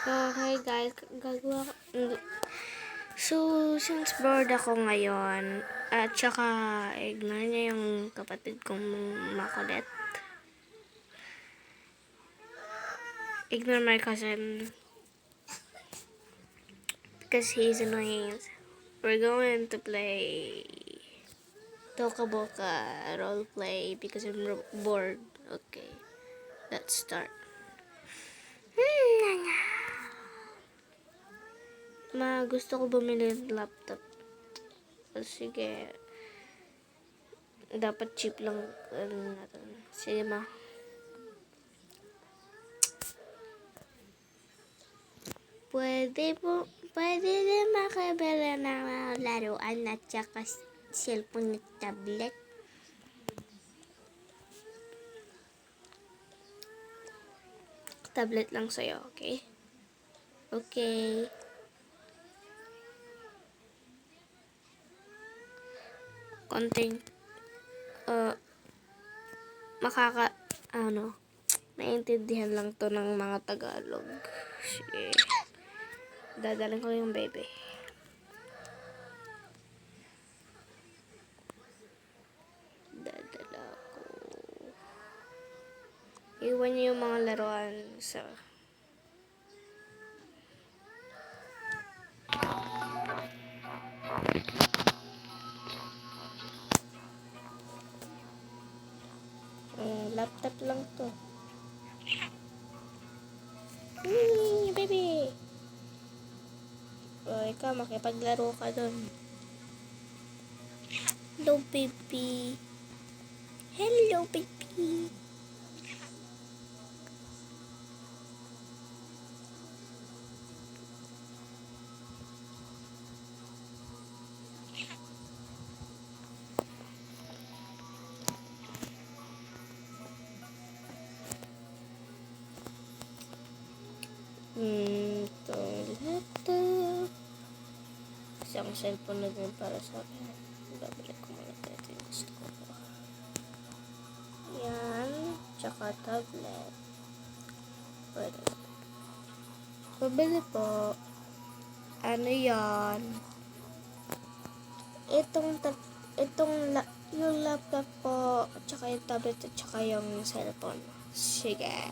Okay guys, gagawa ko. So, since bored ako ngayon, at saka ignore niya yung kapatid kong makulit. Ignore my cousin because he's annoying. We're going to play Toka Boka roleplay because I'm bored. Okay, let's start. Gusto ko bumili ng laptop. Sige. Dapat cheap lang. Natin. Sige ma. Pwede din makabila ng laruan at saka cellphone at tablet. Tablet lang sa'yo, okay? Okay. Konting, naiintindihan lang to ng mga Tagalog. Sige. Dadaling ko yung baby. Dadala ko. Iwan niyo yung mga laruan sa... laptop lang to. Baby! Ikaw, makipaglaro ka dun. Hello, baby. Hello, baby. Ito laptop. Isang cellphone na din para sa akin. Babalik ko muna ito yung gusto ko. Yan. Tsaka tablet. Pwede. Pabili po. Ano yan? Yung laptop po. Tsaka yung tablet at tsaka yung cellphone. Sige.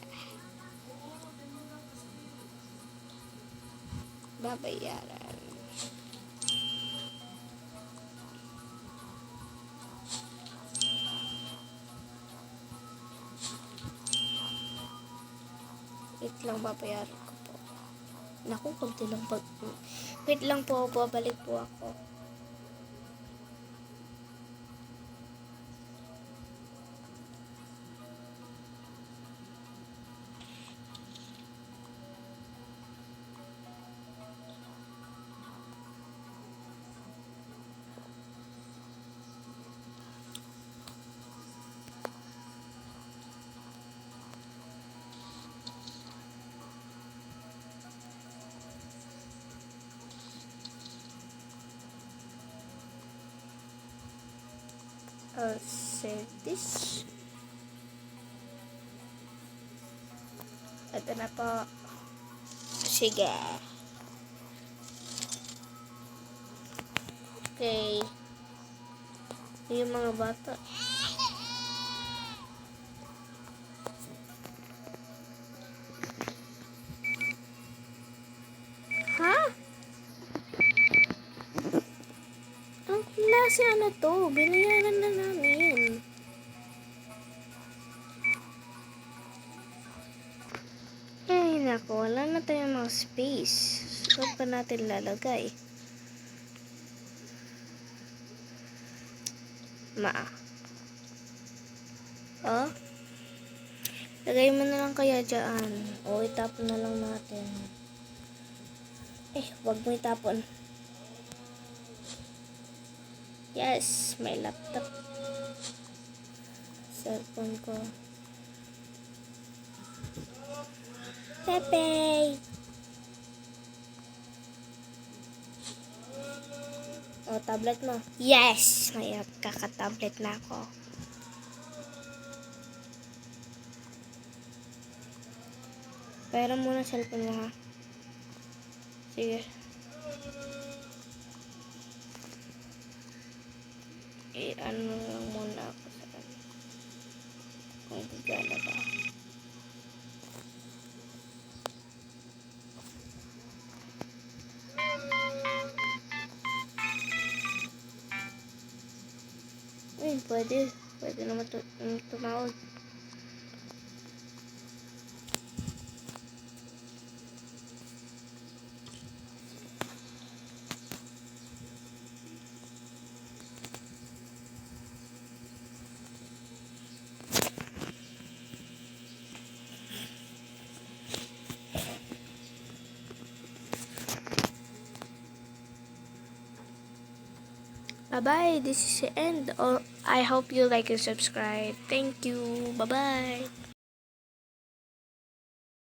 Babayaran. Wait lang, babayaran ko po. Naku, konti lang pag... Wait lang po, babalik po ako. I'll save this. Ito na po. Sige. Okay. Yung mga bata. Ha? Ang klase ano to? Binayaran na namin. Ay, naku. Wala na tayong mga space. Saan pa natin lalagay? Oh? Lagay mo na lang kaya dyan. O, itapon na lang natin. Wag mo itapon. Yes, may laptop. Cellphone ko. Pepe! O, tablet mo. Yes! May kaka-tablet na ako. Pero muna cellphone mo ha. Sige. Ano lang muna ako sa kanya. Kung gagana ba. Uy, pwede. Pwede naman tumawag. Bye-bye. This is the end. Or I hope you like and subscribe. Thank you. Bye-bye.